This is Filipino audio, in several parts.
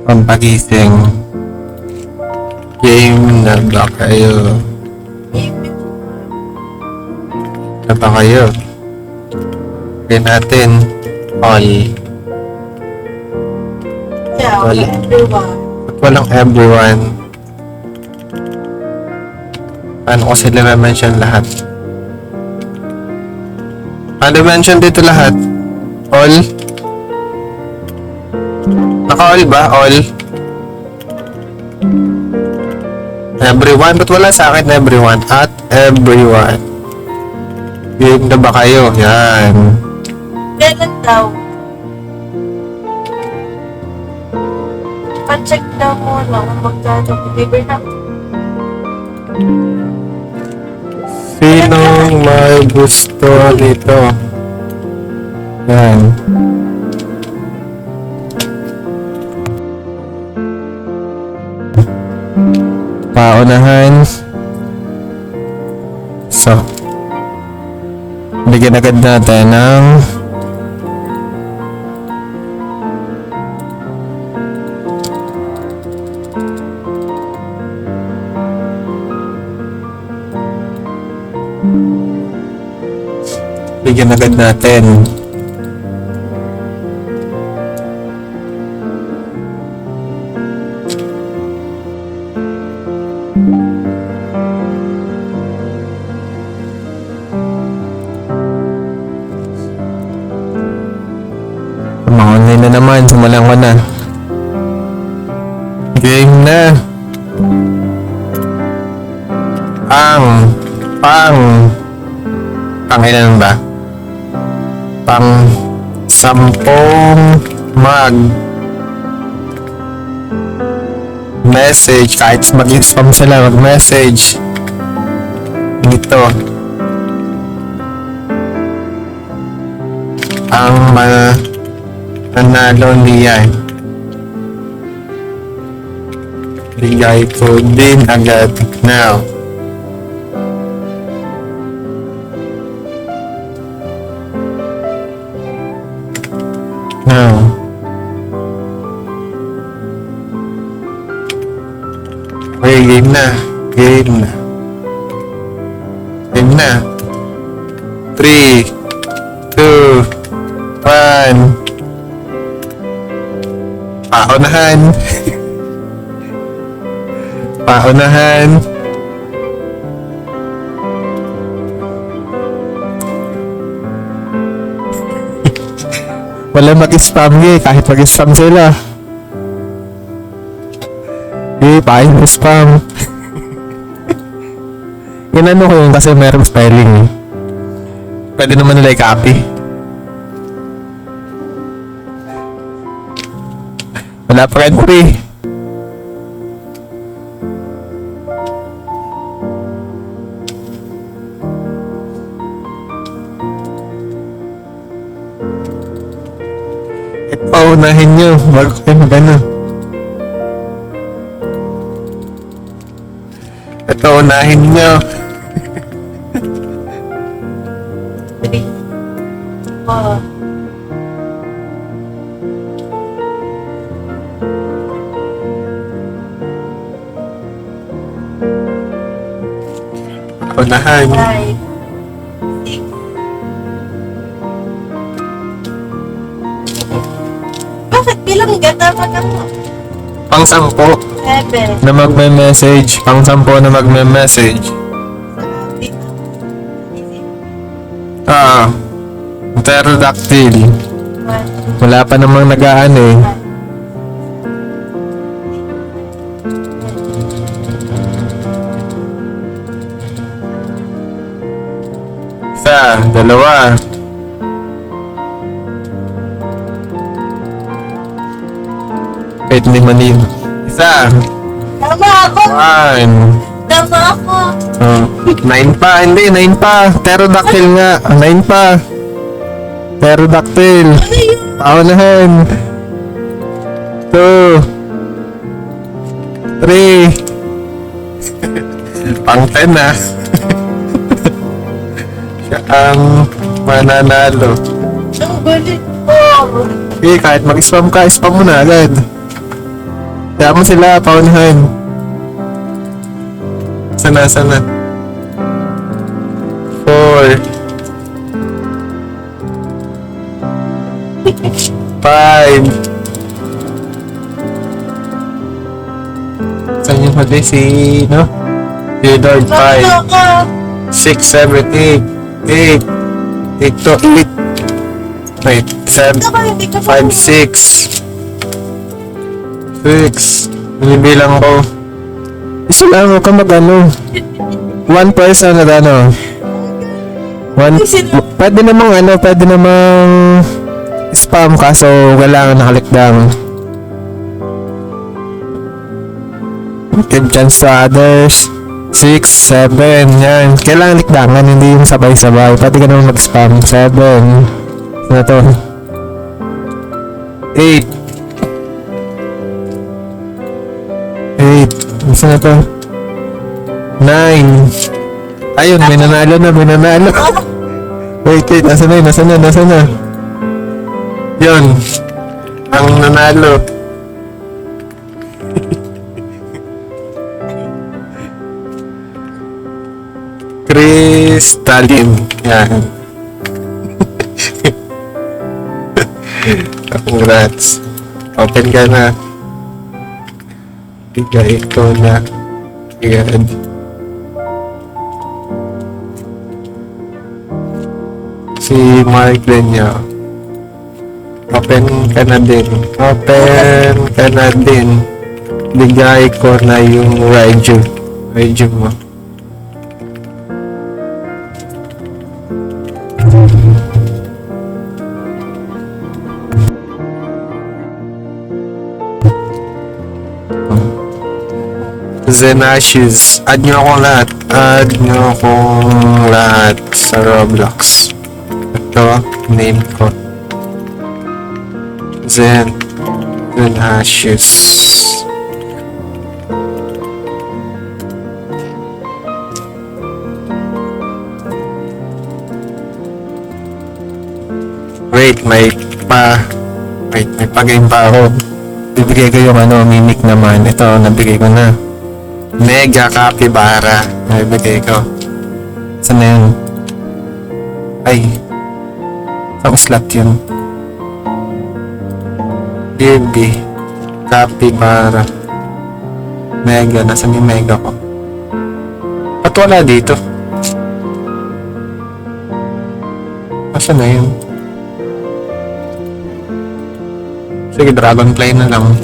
Pampagising. Game na ba kayo? Na ba kayo? Gawin natin. All. Yeah, Wala. everyone. Ba't walang everyone? Paano ko sila mention lahat? Paano mention dito lahat? All? Naka-all ba? All? Everyone? Ba't wala sa akin everyone? At everyone. Game na ba kayo? Yan. Kailan daw? Pa-check daw muna kung magkano deliver na. Sinong may gusto nito? Yan. Paunahan. So, bigyan agad natin ng bigyan agad natin mga online na naman, simulan ko na. Game na. Ilan ba? Pang 10 mag message, kahit mag-spam sila, mag-message dito ang mananalo niya. Bigay ko din agad now. Okay, game na. Game na. Game na. 3, 2, 1. Paunahan. Paunahan. Wala mag-spam kahit mag-spam sila. Paano spam? Inano ko yun kasi merong spelling. Pwede naman nila i-copy. Wala pa rin free. Ito, unahin nyo. Bago kayo magano. Ito, unahin nyo. 3, 4. Unahan. 5, 6. Bakit bilang gata mo? Pang 10 7. na magme-message. Pang 10 na magme-message. Pterodactyl. Wala pa namang nag-aano eh. Isa, dalawa. Wait, hindi manin. Isa. Tama ako! 1. Tama ako! 9 pa, hindi, 9 pa. Pterodactyl nga, 9 pa. Pterodactyl. Ano yun? Paunahan. 2. 3. Pang 10 na. Siya ang mananalo. Ang galit ko! Okay, kahit mag-spam ka, spam mo na agad. Kaya mo sila, paunahan. Sana. 4 5 Saan yung huli si, no? Si Lord, 5 Ako. 6, 7, 8 8 to 8 wait, 7 Ako, hindi ka 5, 6 Binibilang ko. Isa lang, huwag ka mag-ano. One person at ano. Pwede namang spam kaso kailangan nakalikdang. Give chance to others. 6, 7, yan. Kailangan likdangan, hindi yung sabay-sabay. Pwede ka naman mag-spam. 7. Ano to? 8. 8. Isa na to? 9. Ayun, may nanalo na. Wait, nasa na? Yun. Ang nanalo. Crystalline. Yan. Congrats. Open ka na. Bigay ko na. Ayan. Si Mark din niya. Open ka na din. Bigay ko na yung Raiju mo. Zenashes. Add nyo akong lahat sa Roblox. Ito, name ko. Zenashes. Wait, may pa-game pa ako. Bibigay ko yung mimic naman. Ito, nabigay ko na. Mega Capybara. Nabigay ko. Saan na yun? Ay. Ang slot yun. Baby Capybara. Mega. Nasaan yung mega ko? Ba't wala dito? Saan na yun? Sige, Dragonfly na lang.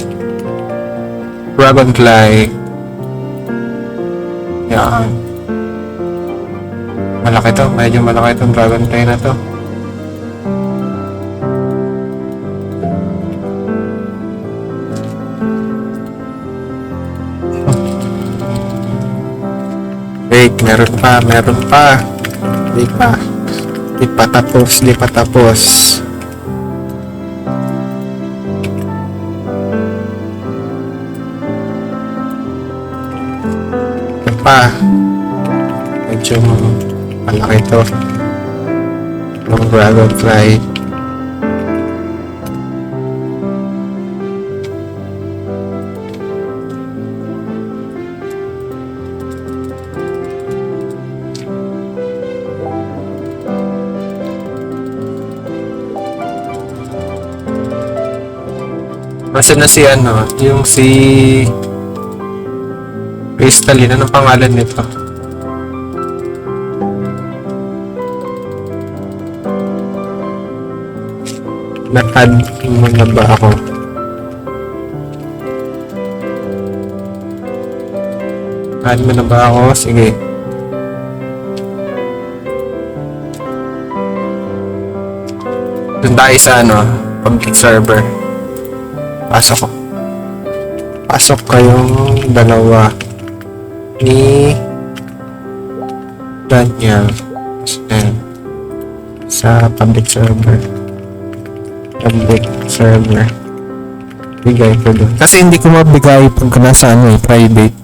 Dragonfly. Yan. Malaki to. Medyo malaki itong Dragonfly na to. Wait, meron pa. Di pa tapos. Medyo malaki to yung Dragonfly. Nasaan na si yung si Crystalline, anong pangalan nito? Na-add mo na ba ako? Add mo na ba ako? Sige. Doon tayo sa public server. Pasok kayong dalawa ni Daniel sa public server. Bigay ko doon. Kasi hindi ko mabigay pag nasa private.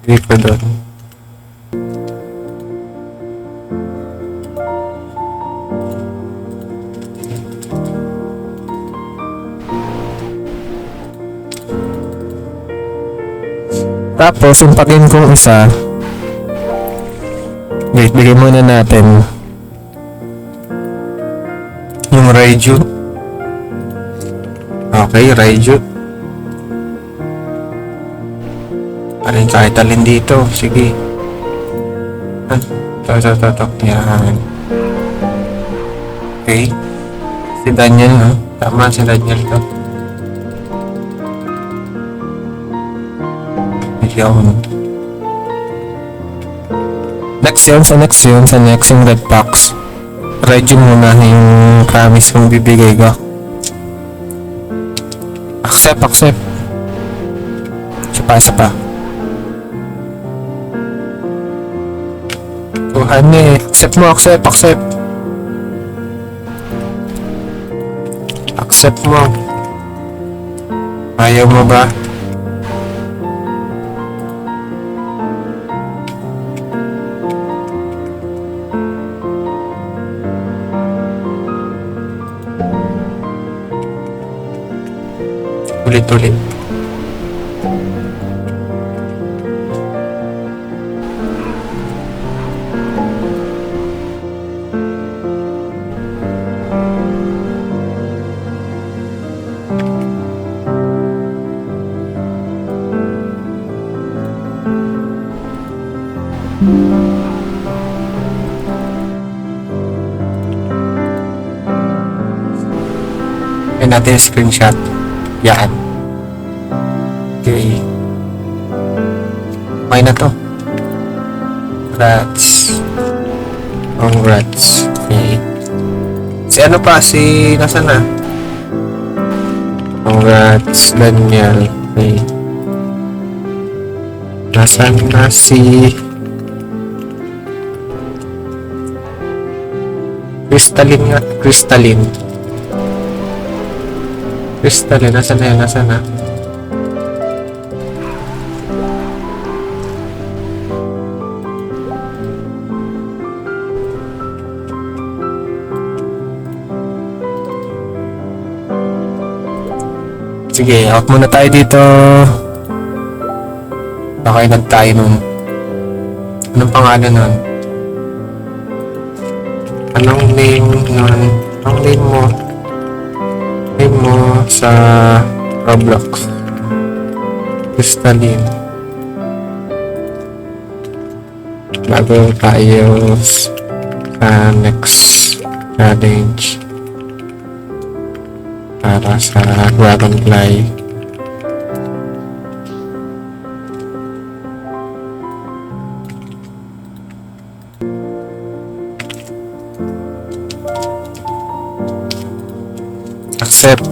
Bigay ko doon. Tapos, yung pag-in kong isa, wait, bigay muna natin yung Raiju. Okay, Raiju. Alin kahit alin dito. Sige. Ito. Yan. Okay. Si Daniel, no? Tama, si Daniel to. Yun. Next yung red box. Raiju muna yung promise kong bibigay ko. Accept. Isa pa. Tuhan eh. Accept mo. Accept mo. Ayaw mo ba? Ulit. Yan natin yung screenshot. Yan. Okay. Okay na to. Congrats. Okay. Si ano pa? Si... Nasaan na? Congrats, Daniel. Okay. Nasaan na si... Crystalline nga. Crystalline, nasaan na? Sige, out muna tayo dito. Okay, tayo nun. Anong pangalan nun? Anong name nun? Anong name mo? Name mo sa Roblox. Crystalline. Bago tayo sa next challenge. Para sa Dragonfly. Accept.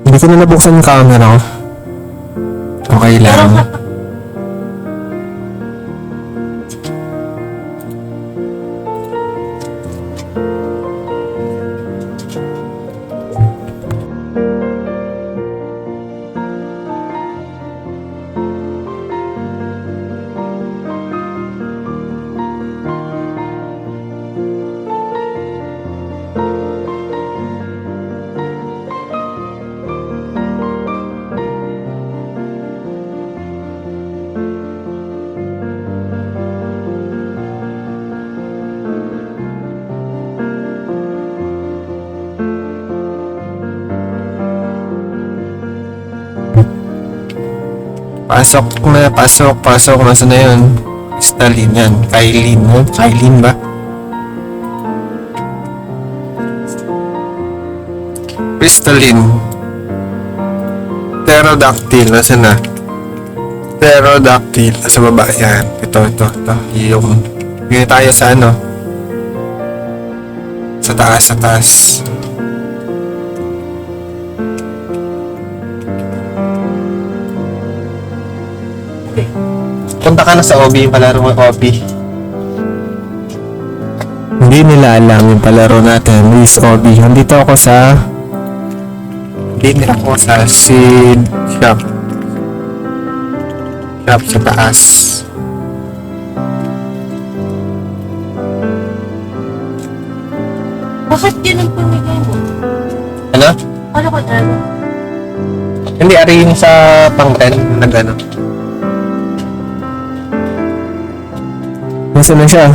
Hindi ko na nabuksan yung camera ko. Okay lang. Pasok. Nasaan na yun? Crystalline yan. Kylene, no? Kylene ba? Crystalline. Pterodactyl. Nasaan na? Pterodactyl. Sa baba yan. Ito. Yun tayo sa ano? Sa taas. Punta ka na sa OB, yung palaro mo OB. Hindi nila alam yung palaro natin, Luis OB. Nandito ako sa... Hindi nila ako sa seed shop. Shop sa taas. Bakit ganun pamigay mo? Ano? Ano ko talaga? Hindi, ari yung sa pang-10 na gano'n. Nasaan na siya?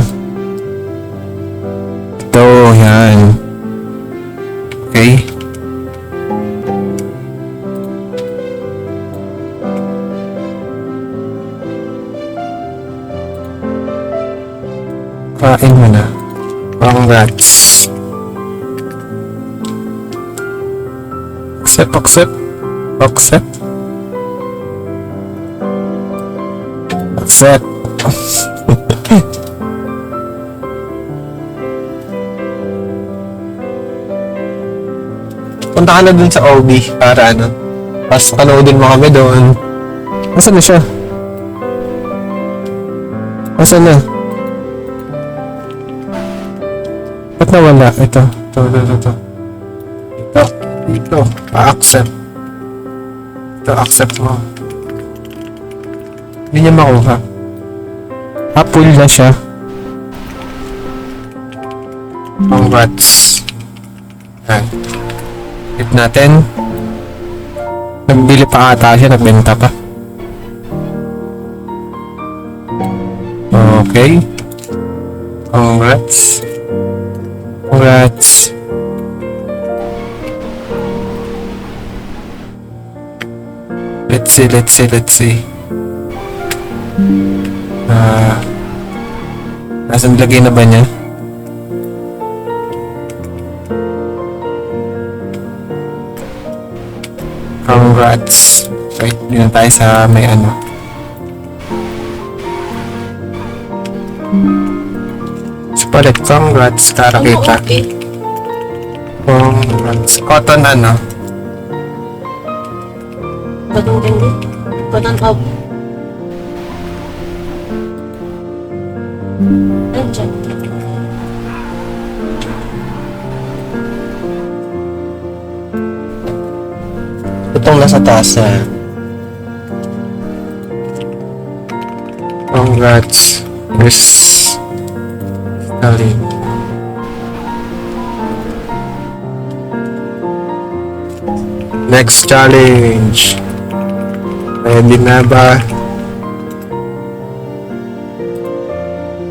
Ito, yan. Okay. Kain mo na. Congrats. Accept. Punta ka na dun sa OB para ano. Tapos panoodin mo kami doon. Nasaan na siya? Nasaan na? Ba't nawala? Ito. Dito. Pa-accept. Ito, accept mo. Hindi niya makuha. Full na siya. Congrats. Yan. Hit natin. Nagbili pa ata siya, nagbenta pa. Okay. Congrats. Let's see. Nasaan lagay na ba niya? Congrats. Wait, dito tayo sa may ano. Palit, congrats, Tara Ano kita. okay? Congrats. Cotton ano? Cotton candy? Cotton of. Nandiyan. Itong nasa taas na. Congrats. Yes. Darling. Next challenge. Ready na ba?